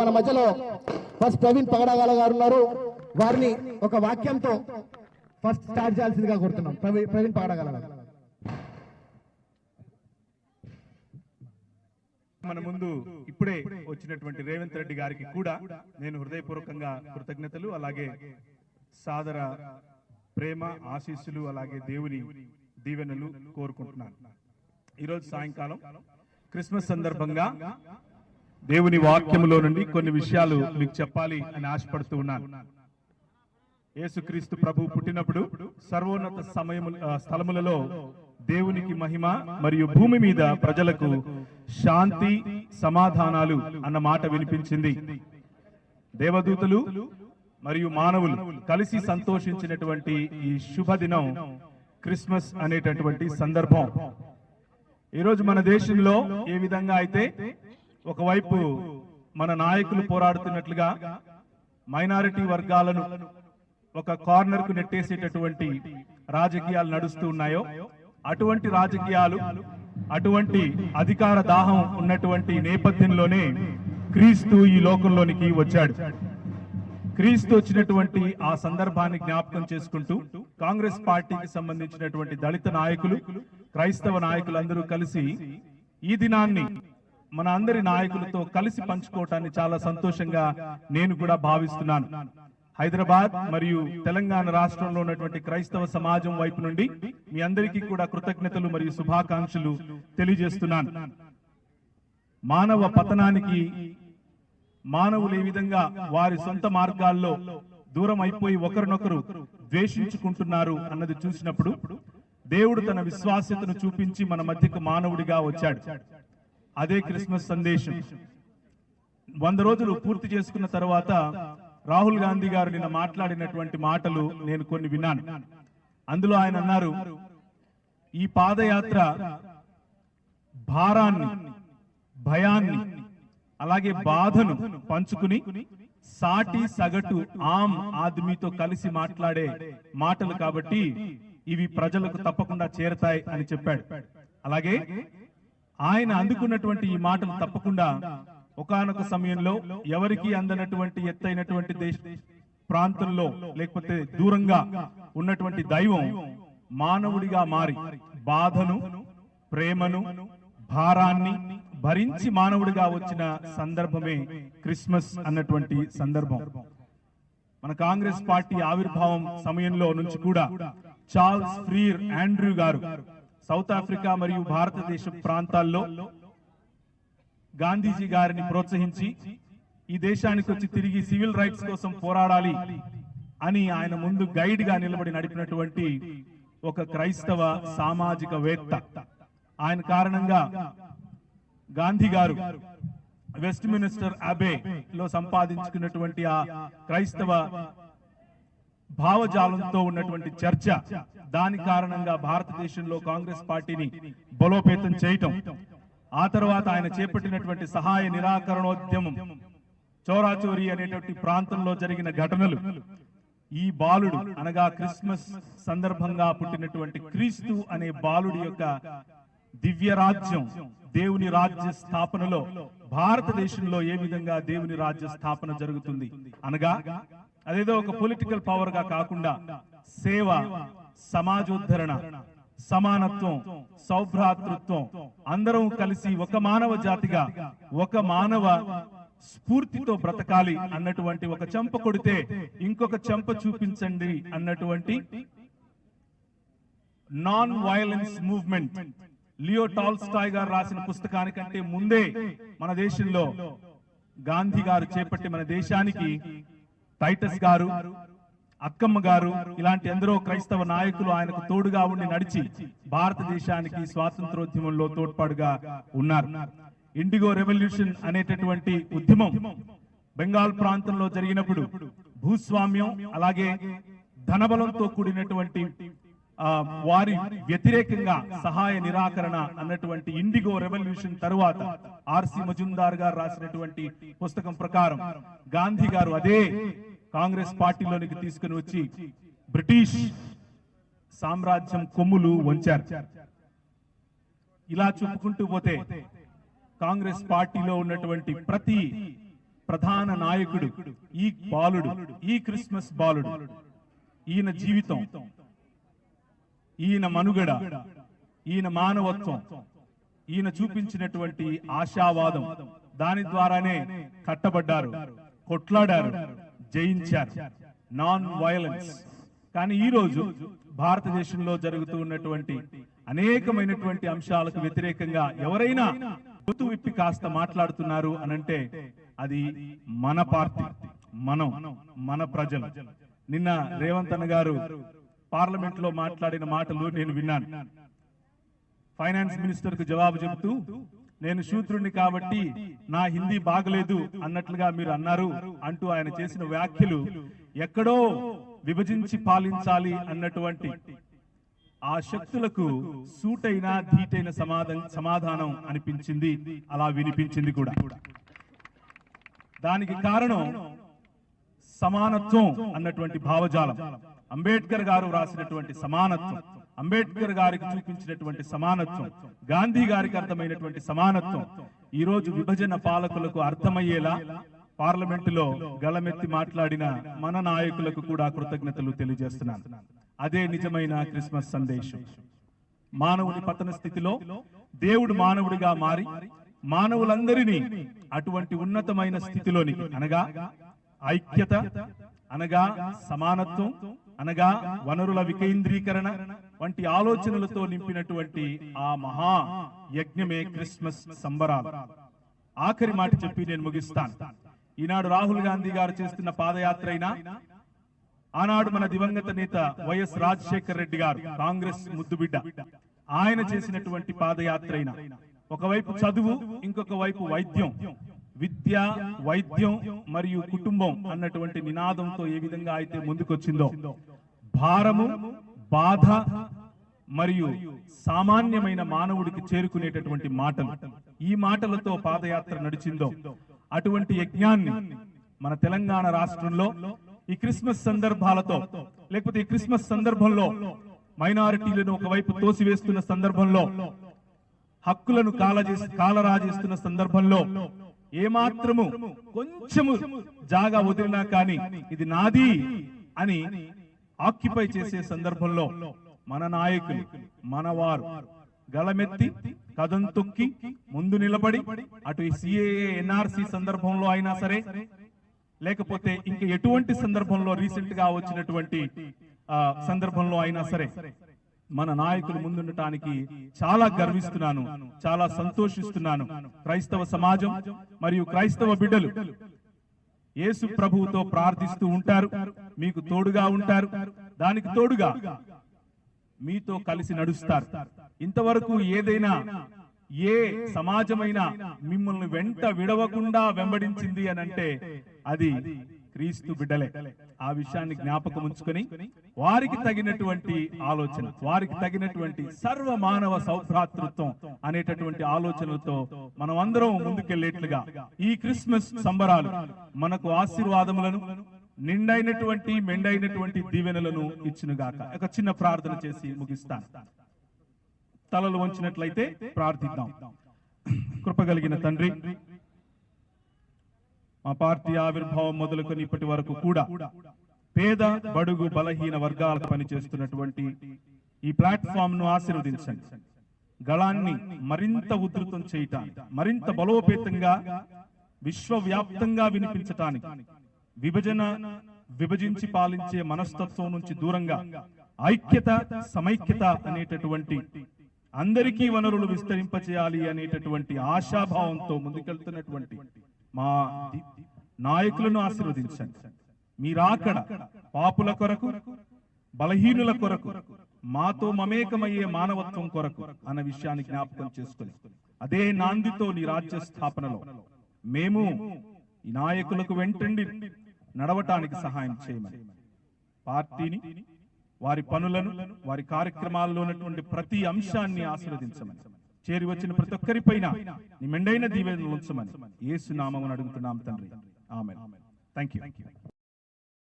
మన మధ్యలో ఫస్ట్ ప్రవీణ్ పగడాగాల గారు ఉన్నారు. వారిని ఒక వాక్యంతో ఫస్ట్ స్టార్ట్ చేయాల్సిందిగా కోరుతున్నాం. ప్రవీణ్ పగడాగాల గారు. మన ముందు ఇప్పుడే వచ్చినటువంటి రేవంత్ రెడ్డి గారికి కూడా నేను హృదయపూర్వకంగా కృతజ్ఞతలు, అలాగే సాదర ప్రేమ ఆశీస్సులు, అలాగే దేవుని దీవెనలు కోరుకుంటున్నాను. ఈరోజు సాయంకాలం క్రిస్మస్ సందర్భంగా దేవుని వాక్యములో నుండి కొన్ని విషయాలు మీకు చెప్పాలి అని ఆశపడుతూ ఉన్నాను. యేసుక్రీస్తు ప్రభు పుట్టినప్పుడు సర్వోన్నత స్థలములలో దేవునికి మహిమ మరియు భూమి మీద ప్రజలకు శాంతి సమాధానాలు అన్న మాట వినిపించింది. దేవదూతలు మరియు మానవులు కలిసి సంతోషించినటువంటి ఈ శుభదినం క్రిస్మస్ అనేటటువంటి సందర్భం. ఈరోజు మన దేశంలో ఏ విధంగా అయితే ఒకవైపు మన నాయకులు పోరాడుతున్నట్లుగా మైనారిటీ వర్గాలను ఒక కార్నర్ కు నెట్టేసేటటువంటి రాజకీయాలు నడుస్తూ ఉన్నాయో, అటువంటి రాజకీయాలు, అటువంటి అధికార దాహం ఉన్నటువంటి నేపథ్యంలోనే క్రీస్తు ఈ లోకంలోనికి వచ్చాడు. క్రీస్తు వచ్చినటువంటి ఆ సందర్భాన్ని జ్ఞాపకం చేసుకుంటూ కాంగ్రెస్ పార్టీకి సంబంధించినటువంటి దళిత నాయకులు, క్రైస్తవ నాయకులందరూ కలిసి ఈ దినాన్ని మన అందరి నాయకులతో కలిసి పంచుకోవటాన్ని చాలా సంతోషంగా నేను కూడా భావిస్తున్నాను. హైదరాబాద్ మరియు తెలంగాణ రాష్ట్రంలో ఉన్నటువంటి క్రైస్తవ సమాజం వైపు నుండి మీ అందరికీ కూడా కృతజ్ఞతలు మరియు శుభాకాంక్షలు తెలియజేస్తున్నాను. మానవ పతనానికి మానవులు ఏ విధంగా వారి సొంత మార్గాల్లో దూరం అయిపోయి ఒకరినొకరు ద్వేషించుకుంటున్నారు అన్నది చూసినప్పుడు దేవుడు తన విశ్వాస్యతను చూపించి మన మధ్యకు మానవుడిగా వచ్చాడు. అదే క్రిస్మస్ సందేశం. 100 రోజులు పూర్తి చేసుకున్న తర్వాత రాహుల్ గాంధీ గారు నిన్న మాట్లాడినటువంటి మాటలు నేను కొన్ని విన్నాను. అందులో ఆయన అన్నారు, ఈ పాదయాత్ర భారాన్ని, భయాన్ని, అలాగే బాధను పంచుకుని సాటి సగటు ఆమ్ ఆద్మీతో కలిసి మాట్లాడే మాటలు కాబట్టి ఇవి ప్రజలకు తప్పకుండా చేరతాయి అని చెప్పాడు. అలాగే ఆయన అందుకున్నటువంటి ఈ మాటలు తప్పకుండా ఒకానొక సమయంలో ఎవరికి అందనటువంటి ఎత్తైనటువంటి దేశ ప్రాంతంలో లేకపోతే దూరంగా ఉన్నటువంటి దైవం మానవుడిగా మారి బాధను, ప్రేమను, భారాన్ని భరించి మానవుడిగా వచ్చిన సందర్భమే క్రిస్మస్ అన్నటువంటి సందర్భం. మన కాంగ్రెస్ పార్టీ ఆవిర్భావం సమయంలో నుంచి కూడా చార్ల్స్ ఫ్రీర్ ఆండ్రూ గారు సౌత్ ఆఫ్రికా మరియు భారతదేశ ప్రాంతాల్లో గాంధీజీ గారిని ప్రోత్సహించి ఈ దేశానికి వచ్చి తిరిగి సివిల్ రైట్స్ కోసం పోరాడాలి అని ఆయన ముందు గైడ్ గా నిలబడి నడిపినటువంటి ఒక క్రైస్తవ సామాజికవేత్త. ఆయన కారణంగా గాంధీ గారు వెస్ట్ మినిస్టర్ అబే లో సంపాదించుకున్నటువంటి ఆ క్రైస్తవ భావజాలంతో ఉన్నటువంటి చర్చ, దాని కారణంగా భారతదేశంలో కాంగ్రెస్ పార్టీని బలోపేతం చేయటం, ఆ తర్వాత ఆయన చేపట్టినటువంటి సహాయ నిరాకరణోద్యమం, చోరాచోరీ అనేటువంటి ప్రాంతంలో జరిగిన ఘటనలు, ఈ బాలుడు అనగా క్రిస్మస్ సందర్భంగా పుట్టినటువంటి క్రీస్తు అనే బాలుడి యొక్క దివ్య రాజ్యం, దేవుని రాజ్య స్థాపనలో భారతదేశంలో ఏ విధంగా దేవుని రాజ్య స్థాపన జరుగుతుంది అనగా అదేదో ఒక పొలిటికల్ పవర్ గా కాకుండా సేవ, సమాజోద్ధరణ, సమానత్వం, సౌభ్రాతృత్వం, అందరం కలిసి ఒక మానవ జాతిగా ఒక మానవ స్ఫూర్తితో బ్రతకాలి అన్నటువంటి, ఒక చెంప కొడితే ఇంకొక చెంప చూపించండి అన్నటువంటి non violence movement Leo Tolstoy గారు రాసిన పుస్తకానికంటే ముందే మన దేశంలో గాంధీ గారు చేపట్టి మన దేశానికి టైటస్ గారు, అక్కమ్మ గారు ఇలాంటి ఎందరో క్రైస్తవ నాయకులు ఆయనకు తోడుగా ఉండి నడిచి భారతదేశానికి స్వాతంత్రోద్యమంలో తోడ్పాటుగా ఉన్నారు. ఇండిగో రెవల్యూషన్ అనేటటువంటి ఉద్యమం బెంగాల్ ప్రాంతంలో జరిగినప్పుడు భూస్వామ్యం అలాగే ధనబలంతో కూడినటువంటి వారి వ్యతిరేకంగా సహాయ నిరాకరణ అన్నటువంటి ఇండిగో రెవల్యూషన్ తరువాత ఆర్సి మజుందార్ గారు రాసినటువంటి పుస్తకం ప్రకారం గాంధీ గారు అదే కాంగ్రెస్ పార్టీలోనికి తీసుకుని వచ్చి బ్రిటిష్ సామ్రాజ్యం కొమ్ములు వంచారు. ఇలా చెప్పుకుంటూ పోతే కాంగ్రెస్ పార్టీలో ఉన్నటువంటి ప్రతి ప్రధాన నాయకుడు, ఈ బాలుడు, ఈ క్రిస్మస్ బాలుడు, ఈయన జీవితం, ఈయన మనుగడ, ఈయన మానవత్వం, ఈయన చూపించినటువంటి ఆశావాదం, దాని ద్వారానే కట్టబడ్డారు, కొట్లాడారు, జయించారు. Non violence. కానీ ఈ రోజు భారతదేశంలో జరుగుతూ ఉన్నటువంటి అనేకమైనటువంటి అంశాలకు వ్యతిరేకంగా ఎవరైనా గొంతు విప్పి కాస్త మాట్లాడుతున్నారు అనంటే అది మన పార్టీ, మన ప్రజలు. నిన్న రేవంత్ అన్న గారు పార్లమెంట్ లో మాట్లాడిన మాటలు నేను విన్నాను. ఫైనాన్స్ మినిస్టర్ కు జవాబు చెబుతూ, నేను శూద్రుణ్ణి కాబట్టి నా హిందీ బాగలేదు అన్నట్లుగా మీరు అన్నారు అంటూ ఆయన చేసిన వ్యాఖ్యలు ఎక్కడో విభజించి పాలించాలి అన్నటువంటి ఆ శక్తులకు సూటైన ధీటైన సమాధానం అనిపించింది, అలా వినిపించింది కూడా. దానికి కారణం సమానత్వం అన్నటువంటి భావజాలం. అంబేద్కర్ గారు రాసినటువంటి సమానత్వం, అంబేద్కర్ గారికి చూపించినటువంటి సమానత్వం, గాంధీ గారికి అర్థమైనటువంటి సమానత్వం ఈ రోజు విభజన పాలకులకు అర్థమయ్యేలా పార్లమెంటులో గళమెత్తి మాట్లాడిన మన నాయకులకు కూడా కృతజ్ఞతలు తెలియజేస్తున్నాను. అదే నిజమైన క్రిస్మస్ సందేశం. మానవుని పతన స్థితిలో దేవుడు మానవుడిగా మారి మానవులందరినీ అటువంటి ఉన్నతమైన స్థితిలోనికి, అనగా ఐక్యత, అనగా సమానత్వం, అనగా వనరుల వికేంద్రీకరణ వంటి ఆలోచనలతో నింపినటువంటి ఆ మహా యజ్ఞమే క్రిస్మస్ సంబరాలు. ఆఖరి మాట చెప్పి నేను ముగిస్తాను. ఈనాడు రాహుల్ గాంధీ గారు చేస్తున్న పాదయాత్ర అయినా, ఆనాడు మన దివంగత నేత వైఎస్ రాజశేఖర్ రెడ్డి గారు, కాంగ్రెస్ ముద్దుబిడ్డ, ఆయన చేసినటువంటి పాదయాత్ర అయినా, ఒకవైపు చదువు, ఇంకొక వైపు వైద్యం, విద్య, వైద్యం మరియు కుటుంబం అన్నటువంటి నినాదంతో ఏ విధంగా అయితే ముందుకొచ్చిందో, భారము, బాధ మరియు సామాన్యమైన మానవుడికి చేరుకునేటటువంటి మాటలు, ఈ మాటలతో పాదయాత్ర నడిచిందో, అటువంటి యజ్ఞాన్ని మన తెలంగాణ రాష్ట్రంలో ఈ క్రిస్మస్ సందర్భాలతో, లేకపోతే ఈ క్రిస్మస్ సందర్భంలో మైనారిటీలను ఒకవైపు తోసివేస్తున్న సందర్భంలో, హక్కులను కాలరాజేస్తున్న సందర్భంలో, ఏమాత్రము కొంచెము జాగా వదిలినా కానీ ఇది నాది అని ఆక్యుపై చేసే సందర్భంలో మన నాయకులు, మనవారు గళమెత్తి కదం తొక్కి ముందు నిలబడి, అటు సిఏఏ ఎన్ఆర్సి సందర్భంలో అయినా సరే, లేకపోతే ఇంక ఎటువంటి సందర్భంలో రీసెంట్ గా వచ్చినటువంటి సందర్భంలో అయినా సరే, మన నాయకులు ముందుండటానికి చాలా గర్విస్తున్నాను, చాలా సంతోషిస్తున్నాను. క్రైస్తవ సమాజం మరియు క్రైస్తవ బిడ్డలు యేసు ప్రభువుతో ప్రార్థిస్తూ ఉంటారు, మీకు తోడుగా ఉంటారు, దానికి తోడుగా మీతో కలిసి నడుస్తారు. ఇంతవరకు ఏదైనా ఏ సమాజమైనా మిమ్మల్ని వెంట విడవకుండా వెంబడించింది అని అంటే అది క్రీస్తు బిడ్డలే. ఆ విషయాన్ని జ్ఞాపకం ఉంచుకొని వారికి తగినటువంటి ఆలోచన, వారికి తగినటువంటి సర్వ మానవ సౌభ్రాతృత్వం అనేటటువంటి ఆలోచనలతో మనం అందరం ముందుకెళ్లేట్లుగా ఈ క్రిస్మస్ సంబరాలు మనకు ఆశీర్వాదములను, నిండైనటువంటి మెండైనటువంటి దీవెనలను ఇచ్చునుగాక. ఒక చిన్న ప్రార్థన చేసి ముగిస్తాను. తలలు వంచినట్లయితే ప్రార్థిద్దాం. కృపగలిగిన తండ్రి, మా పార్టీ ఆవిర్భావం మొదలుకొని ఇప్పటి వరకు కూడా పేద, బడుగు, బలహీన వర్గాలకు పనిచేస్తున్నటువంటి ఈ ప్లాట్ఫామ్ ను ఆశీర్వదించండి. గళాన్ని మరింత ఉధృతం చేయటానికి, మరింత బలోపేతంగా విశ్వవ్యాప్తంగా వినిపించటానికి, విభజించి పాలించే మనస్తత్వం నుంచి దూరంగా ఐక్యత, సమైక్యత అనేటటువంటి, అందరికీ వనరులు విస్తరింపచేయాలి అనేటటువంటి ఆశాభావంతో ముందుకెళ్తున్నటువంటి మా నాయకులను ఆశీర్వదించండి. మీరాకడ పాపుల కొరకు, బలహీనుల కొరకు, మాతో మమేకమయ్యే మానవత్వం కొరకు అన్న విషయాన్ని జ్ఞాపకం చేసుకుని, అదే నాందితో నీ రాజ్య స్థాపనలో మేము ఈ నాయకులకు వెంటండి నడవటానికి సహాయం చేయమని, పార్టీని, వారి పనులను, వారి కార్యక్రమాల్లో ఉన్నటువంటి ప్రతి అంశాన్ని ఆశీర్వదించమని, చేరి వచ్చిన ప్రతి ఒక్కరిపైన నీ మెండైన దీవెనలు ఉంచమని యేసు నామమున అడుగుతున్నాం తండ్రి. ఆమేన్. థాంక్యూ.